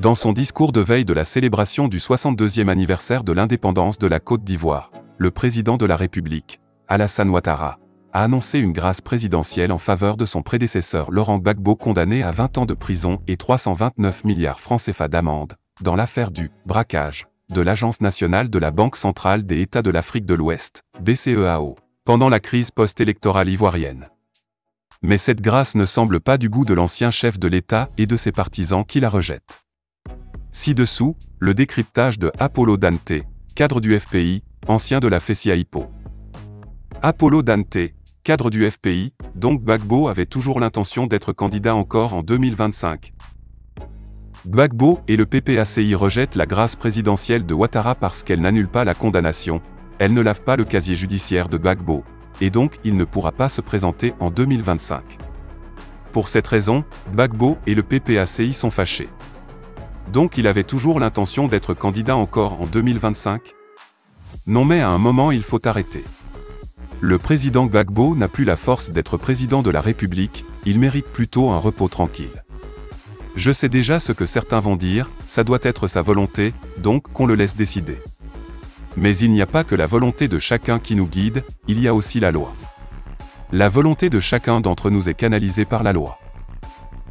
Dans son discours de veille de la célébration du 62e anniversaire de l'indépendance de la Côte d'Ivoire, le président de la République, Alassane Ouattara, a annoncé une grâce présidentielle en faveur de son prédécesseur Laurent Gbagbo condamné à 20 ans de prison et 329 milliards francs CFA d'amende, dans l'affaire du « braquage » de l'Agence nationale de la Banque centrale des États de l'Afrique de l'Ouest, BCEAO, pendant la crise post-électorale ivoirienne. Mais cette grâce ne semble pas du goût de l'ancien chef de l'État et de ses partisans qui la rejettent. Ci-dessous, le décryptage de Apollo Dante, cadre du FPI, ancien de la FECIAIPO. Apollo Dante, cadre du FPI, donc Gbagbo avait toujours l'intention d'être candidat encore en 2025. Gbagbo et le PPACI rejettent la grâce présidentielle de Ouattara parce qu'elle n'annule pas la condamnation, elle ne lave pas le casier judiciaire de Gbagbo, et donc il ne pourra pas se présenter en 2025. Pour cette raison, Gbagbo et le PPACI sont fâchés. Donc il avait toujours l'intention d'être candidat encore en 2025 ? Non, mais à un moment il faut arrêter. Le président Gbagbo n'a plus la force d'être président de la République, il mérite plutôt un repos tranquille. Je sais déjà ce que certains vont dire, ça doit être sa volonté, donc qu'on le laisse décider. Mais il n'y a pas que la volonté de chacun qui nous guide, il y a aussi la loi. La volonté de chacun d'entre nous est canalisée par la loi.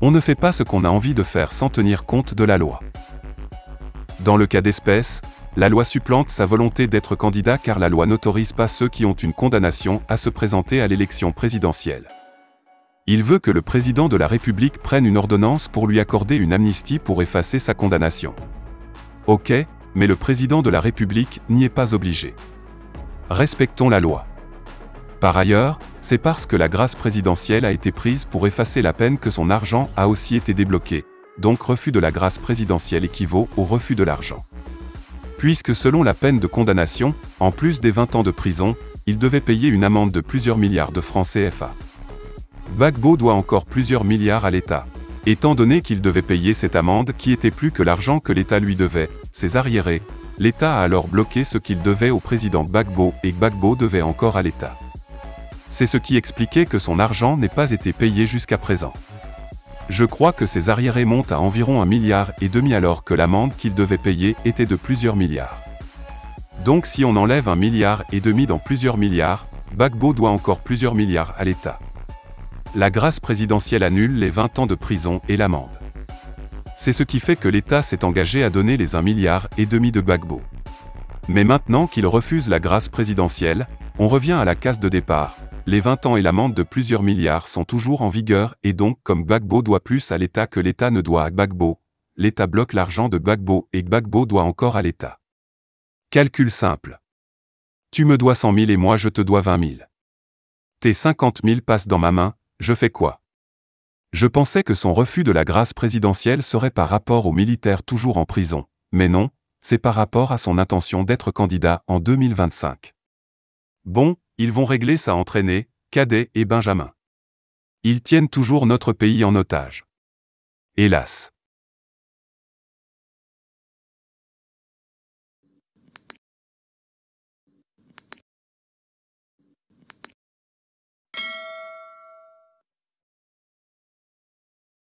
On ne fait pas ce qu'on a envie de faire sans tenir compte de la loi. Dans le cas d'espèce, la loi supplante sa volonté d'être candidat car la loi n'autorise pas ceux qui ont une condamnation à se présenter à l'élection présidentielle. Il veut que le président de la République prenne une ordonnance pour lui accorder une amnistie pour effacer sa condamnation. Ok, mais le président de la République n'y est pas obligé. Respectons la loi. Par ailleurs, c'est parce que la grâce présidentielle a été prise pour effacer la peine que son argent a aussi été débloqué, donc refus de la grâce présidentielle équivaut au refus de l'argent. Puisque selon la peine de condamnation, en plus des 20 ans de prison, il devait payer une amende de plusieurs milliards de francs CFA. Gbagbo doit encore plusieurs milliards à l'État. Étant donné qu'il devait payer cette amende qui était plus que l'argent que l'État lui devait, ses arriérés, l'État a alors bloqué ce qu'il devait au président Gbagbo et Gbagbo devait encore à l'État. C'est ce qui expliquait que son argent n'ait pas été payé jusqu'à présent. Je crois que ses arriérés montent à environ 1,5 milliard alors que l'amende qu'il devait payer était de plusieurs milliards. Donc si on enlève 1,5 milliard dans plusieurs milliards, Gbagbo doit encore plusieurs milliards à l'État. La grâce présidentielle annule les 20 ans de prison et l'amende. C'est ce qui fait que l'État s'est engagé à donner les 1,5 milliard de Gbagbo. Mais maintenant qu'il refuse la grâce présidentielle, on revient à la case de départ. Les 20 ans et l'amende de plusieurs milliards sont toujours en vigueur et donc comme Gbagbo doit plus à l'État que l'État ne doit à Gbagbo, l'État bloque l'argent de Gbagbo et Gbagbo doit encore à l'État. Calcul simple. Tu me dois 100 000 et moi je te dois 20 000. Tes 50 000 passent dans ma main, je fais quoi? Je pensais que son refus de la grâce présidentielle serait par rapport aux militaires toujours en prison, mais non, c'est par rapport à son intention d'être candidat en 2025. Bon, ils vont régler ça entre aînés, cadets et benjamins. Ils tiennent toujours notre pays en otage. Hélas.